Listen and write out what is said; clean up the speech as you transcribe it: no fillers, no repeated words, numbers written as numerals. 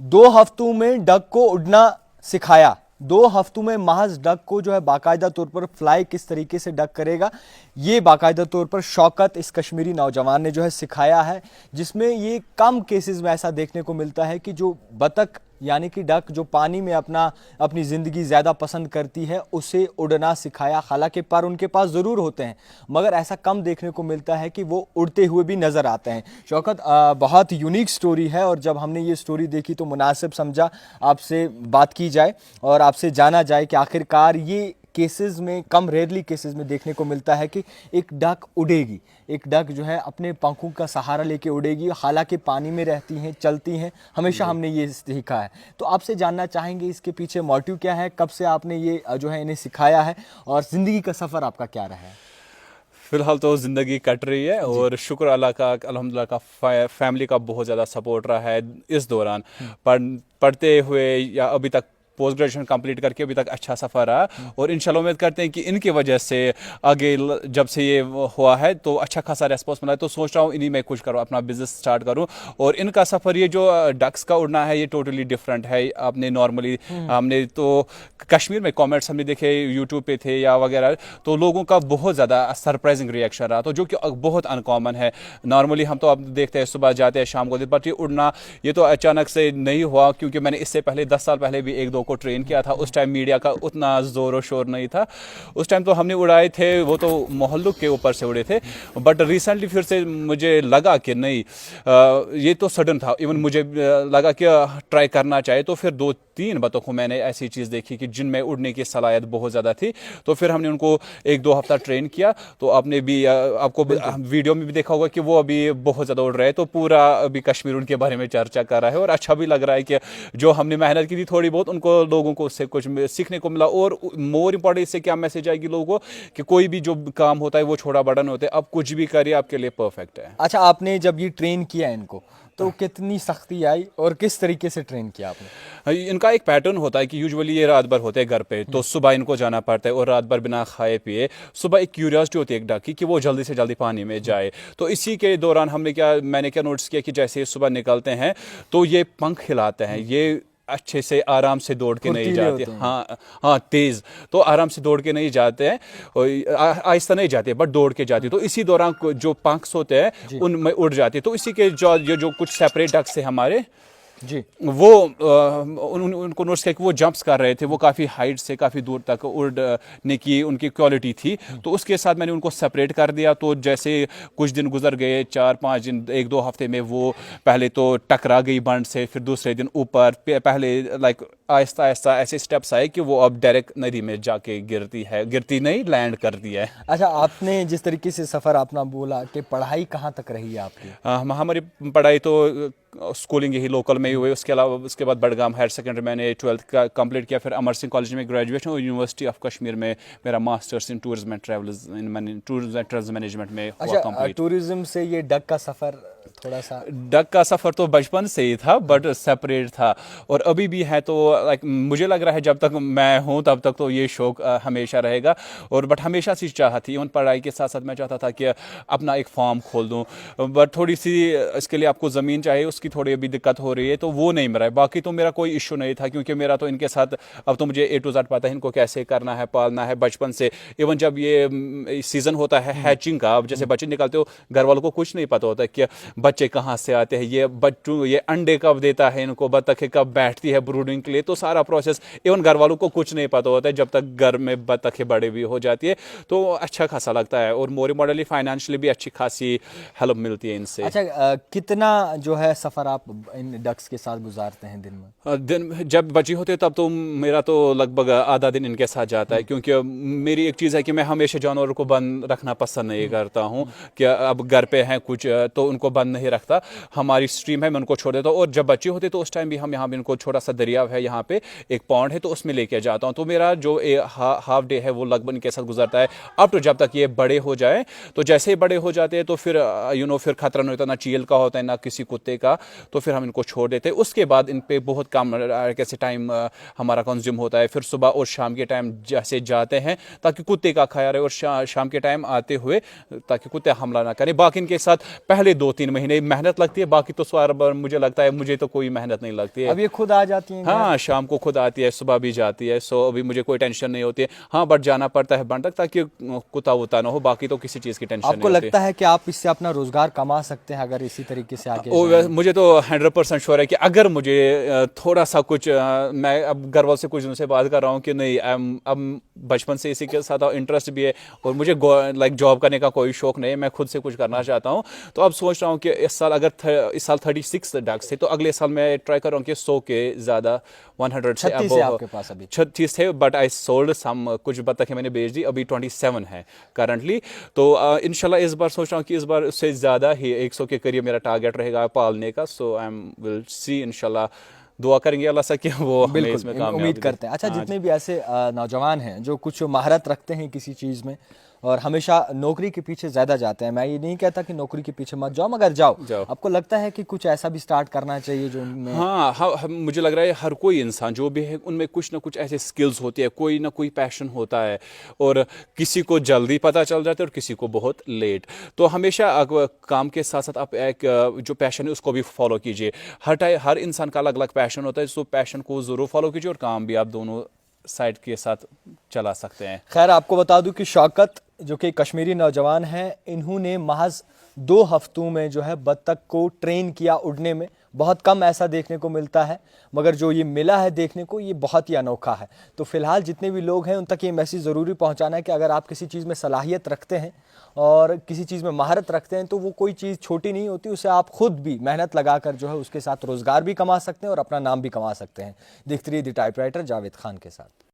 2 हफ्तों में डक को उड़ना सिखाया। 2 हफ्तों में महज डक को जो है बाकायदा तौर पर फ्लाई किस तरीके से डक करेगा, ये बाकायदा तौर पर शौकत इस कश्मीरी नौजवान ने जो है सिखाया है, जिसमें ये कम केसेस में ऐसा देखने को मिलता है कि जो बतख यानी कि डक जो पानी में अपनी ज़िंदगी ज़्यादा पसंद करती है उसे उड़ना सिखाया। हालांकि पर उनके पास ज़रूर होते हैं मगर ऐसा कम देखने को मिलता है कि वो उड़ते हुए भी नज़र आते हैं। शौकत, बहुत यूनिक स्टोरी है और जब हमने ये स्टोरी देखी तो मुनासिब समझा आपसे बात की जाए और आपसे जाना जाए कि आखिरकार ये केसेस में कम रेयरली केसेस में देखने को मिलता है कि एक डक उड़ेगी, एक डक जो है अपने पंखों का सहारा लेके उड़ेगी, हालांकि पानी में रहती हैं, चलती हैं, हमेशा हमने ये सीखा है। तो आपसे जानना चाहेंगे इसके पीछे मोटिव क्या है, कब से आपने ये जो है इन्हें सिखाया है और ज़िंदगी का सफ़र आपका क्या रहा है? फ़िलहाल तो ज़िंदगी कट रही है और शुक्र अल्लाह का, अल्हम्दुलिल्लाह का फैमिली का बहुत ज़्यादा सपोर्ट रहा है इस दौरान। पढ़ते हुए या अभी तक पोस्ट ग्रेजुएशन कंप्लीट करके अभी तक अच्छा सफ़र रहा और इंशाल्लाह उम्मीद करते हैं कि इनकी वजह से आगे जब से ये हुआ है तो अच्छा खासा रेस्पॉन्स मिला है। तो सोच रहा हूँ इन्हीं में कुछ करूँ, अपना बिजनेस स्टार्ट करूँ। और इनका सफ़र ये जो डक्स का उड़ना है ये टोटली डिफरेंट है। आपने नॉर्मली हमने तो कश्मीर में कमेंट्स हमने देखे यूट्यूब पे थे या वगैरह, तो लोगों का बहुत ज़्यादा सरप्राइजिंग रिएक्शन रहा, तो जो कि बहुत अनकॉमन है। नॉर्मली हम तो अब देखते हैं सुबह जाते हैं शाम को, बट ये उड़ना ये तो अचानक से नहीं हुआ, क्योंकि मैंने इससे पहले 10 साल पहले भी 1-2 को ट्रेन किया था। उस टाइम मीडिया का उतना ज़ोर और शोर नहीं था, उस टाइम तो हमने उड़ाए थे वो तो मोहल्लों के ऊपर से उड़े थे। बट रिसेंटली फिर से मुझे लगा कि नहीं, ये तो सडन था, इवन मुझे लगा कि ट्राई करना चाहिए। तो फिर 2-3 बतखों मैंने ऐसी चीज़ देखी कि जिनमें उड़ने की सलाहियत बहुत ज़्यादा थी, तो फिर हमने उनको 1-2 हफ्ता ट्रेन किया। तो आपने भी आपको वीडियो में भी देखा होगा कि वो अभी बहुत ज़्यादा उड़ रहे हैं, तो पूरा अभी कश्मीर उनके बारे में चर्चा कर रहा है और अच्छा भी लग रहा है कि जो हमने मेहनत की थी थोड़ी बहुत, उनको लोगों को उससे कुछ सीखने को मिला। और मोर इंपॉर्टेंट इससे क्या मैसेज आएगी लोगों को कि कोई भी जो काम होता है वो छोटा बड़ा नहीं होता है, अब कुछ भी करिए आपके लिए परफेक्ट है। अच्छा, आपने जब ये ट्रेन किया इनको तो कितनी सख्ती आई और किस तरीके से ट्रेन किया आपने? इनका एक पैटर्न होता है कि यूजुअली ये रात भर होते हैं घर पे, तो सुबह इनको जाना पड़ता है और रात भर बिना खाए पिए। सुबह एक क्यूरियोसिटी होती है एक डक की कि वो जल्दी से जल्दी पानी में जाए। तो इसी के दौरान मैंने क्या नोटिस किया कि जैसे सुबह निकलते हैं तो ये पंख हिलाते हैं, ये अच्छे से आराम से दौड़ के नहीं जाते। हाँ, तेज़ तो आराम से दौड़ के नहीं जाते हैं, आहिस्ता नहीं जाते बट दौड़ के जाते। तो इसी दौरान जो पंख्स होते हैं उनमें उड़ जाते। तो इसी के जो कुछ सेपरेट डक्स है हमारे जी, वो उनको नोटिस किया कि वो जंप्स कर रहे थे, वो काफ़ी हाइट से काफ़ी दूर तक उड़ने की उनकी क्वालिटी थी। तो उसके साथ मैंने उनको सेपरेट कर दिया। तो जैसे कुछ दिन गुजर गए, 4-5 दिन, 1-2 हफ्ते में वो पहले तो टकरा गई बंड से, फिर दूसरे दिन ऊपर, पहले लाइक आहिस्ता आहिस्ता ऐसे स्टेप्स आए कि वो अब डायरेक्ट नदी में जाके गिरती नहीं, लैंड करती है। अच्छा, आपने जिस तरीके से सफ़र अपना बोला कि पढ़ाई कहाँ तक रही है आपकी? हमारी पढ़ाई तो स्कूलिंग यही लोकल में ही हुई। उसके अलावा उसके बाद बडगाम हायर सेकेंडरी मैंने 12th का कंप्लीट किया, फिर अमर सिंह कॉलेज में ग्रेजुएशन और यूनिवर्सिटी ऑफ कश्मीर में मेरा masters in tourism and travels management में हुआ कंप्लीट। टूरिज्म से ये डक का सफ़र थोड़ा सा, डक का सफ़र तो बचपन से ही था बट सेपरेट था और अभी भी है। तो लाइक मुझे लग रहा है जब तक मैं हूँ तब तक तो ये शौक हमेशा रहेगा। और बट हमेशा से चाहा थी, उन पढ़ाई के साथ साथ मैं चाहता था कि अपना एक फार्म खोल दूँ, बट थोड़ी सी इसके लिए आपको ज़मीन चाहिए, उसकी थोड़ी अभी दिक्कत हो रही है, तो वो नहीं मिला है। बाकी तो मेरा कोई इशू नहीं था, क्योंकि मेरा तो इनके साथ अब तो मुझे A to Z पता है इनको कैसे करना है, पालना है बचपन से। इवन जब ये सीज़न होता है हैचिंग का, अब जैसे बच्चे निकलते हो, घर वालों को कुछ नहीं पता होता कि बच्चे कहाँ से आते हैं, ये अंडे कब देता है इनको, बतखें कब बैठती है ब्रूडिंग के लिए, तो सारा प्रोसेस इवन घर वालों को कुछ नहीं पता होता है जब तक घर में बतखें बड़े भी हो जाती है। तो अच्छा खासा लगता है और मोर मॉडली फाइनेंशियली भी अच्छी खासी हेल्प मिलती है इनसे। अच्छा, कितना जो है सफ़र आप इन डक्स के साथ गुजारते हैं दिन में? दिन जब बच्चे होते तब तो मेरा तो लगभग आधा दिन इनके साथ जाता है, क्योंकि मेरी एक चीज़ है कि मैं हमेशा जानवरों को बंद रखना पसंद नहीं करता हूँ कि अब घर पे हैं कुछ तो उनको बंद नहीं रखता। हमारी स्ट्रीम है, मैं उनको छोड़ देता हूँ। और जब बच्चे होते तो उस टाइम भी हम यहाँ पे इनको, छोटा सा दरिया है यहाँ पे, एक पॉन्ड है, तो उसमें लेके जाता हूँ। तो मेरा जो हाफ डे है वो लगभग इनके साथ गुजरता है अब तो जब तक ये बड़े हो जाए। तो जैसे ही बड़े हो जाते हैं तो फिर फिर खतरा नहीं होता, ना चील का होता है ना किसी कुत्ते का, तो फिर हम इनको छोड़ देते हैं। उसके बाद इन पे बहुत कम कैसे टाइम हमारा कंज्यूम होता है। फिर सुबह और शाम के टाइम जैसे जाते हैं ताकि कुत्ते का ख्याल रहे, और शाम के टाइम आते हुए ताकि कुत्ते हमला ना करें। बाकी इनके साथ पहले 2-3 महीने मेहनत लगती है, बाकी तो सारा बार मुझे लगता है मुझे तो कोई मेहनत नहीं लगती है। अब ये खुद आ जाती हैं घर? हाँ, शाम को खुद आती है, सुबह भी जाती है, सो अभी मुझे कोई टेंशन नहीं होती है। हाँ, बट जाना पड़ता है बंद तक ताकि कुत्ता वुत्ता ना हो, बाकी तो किसी चीज़ की टेंशन आपको नहीं होती। लगता है कि आप इससे अपना रोजगार कमा सकते हैं अगर इसी तरीके से आगे मुझे तो 100% श्योर है कि अगर मुझे थोड़ा सा कुछ मैं अब घर वालों से कुछ उनसे बात कर रहा हूँ कि नहीं, अब बचपन से इसी के साथ इंटरेस्ट भी है और मुझे लाइक जॉब करने का कोई शौक नहीं है, मैं खुद से कुछ करना चाहता हूँ। तो अब सोच रहा हूँ कि इस साल अगर इस साल 36 डक्स थे तो अगले साल मैं ट्राई कर रहा हूँ कि 100 के ज़्यादा 100 से 36 है आपके पास अभी? 36 थे, बट आई सोल्ड सम, कुछ बतखें मैंने बेच दी, अभी 27 है करंटली। तो इंशाल्लाह इस बार सोच रहा हूँ कि इस बार उससे ज़्यादा ही 100 के करीब मेरा टारगेट रहेगा पालने का। सो आई एम विल सी, इंशाल्लाह दुआ करेंगे अल्लाह से कि वो हमें इसमें बिल्कुल कामयाबी उम्मीद दे। करते हैं। अच्छा, हाँ जितने भी ऐसे नौजवान हैं जो कुछ महारत रखते हैं किसी चीज़ में और हमेशा नौकरी के पीछे ज़्यादा जाते हैं, मैं ये नहीं कहता कि नौकरी के पीछे मत जाओ, मगर जाओ, आपको लगता है कि कुछ ऐसा भी स्टार्ट करना चाहिए जो उनमें? हाँ, मुझे लग रहा है हर कोई इंसान जो भी है उनमें कुछ ना कुछ ऐसे स्किल्स होती है, कोई ना कोई पैशन होता है, और किसी को जल्दी पता चल जाता है और किसी को बहुत लेट। तो हमेशा काम के साथ साथ आप एक जो पैशन है उसको भी फॉलो कीजिए। हर इंसान का अलग अलग पैशन होता है, सो पैशन को ज़रूर फॉलो कीजिए और काम भी आप दोनों साइड के साथ चला सकते हैं। खैर, आपको बता दूं कि शौकत जो कि कश्मीरी नौजवान हैं, इन्होंने महज 2 हफ्तों में जो है बत्तख को ट्रेन किया उड़ने में। बहुत कम ऐसा देखने को मिलता है, मगर जो ये मिला है देखने को, ये बहुत ही अनोखा है। तो फिलहाल जितने भी लोग हैं उन तक ये मैसेज ज़रूरी पहुंचाना है कि अगर आप किसी चीज़ में सलाहियत रखते हैं और किसी चीज़ में महारत रखते हैं तो वो कोई चीज़ छोटी नहीं होती, उसे आप खुद भी मेहनत लगाकर जो है उसके साथ रोज़गार भी कमा सकते हैं और अपना नाम भी कमा सकते हैं। देखते रहिए द टाइपराइटर जावेद खान के साथ।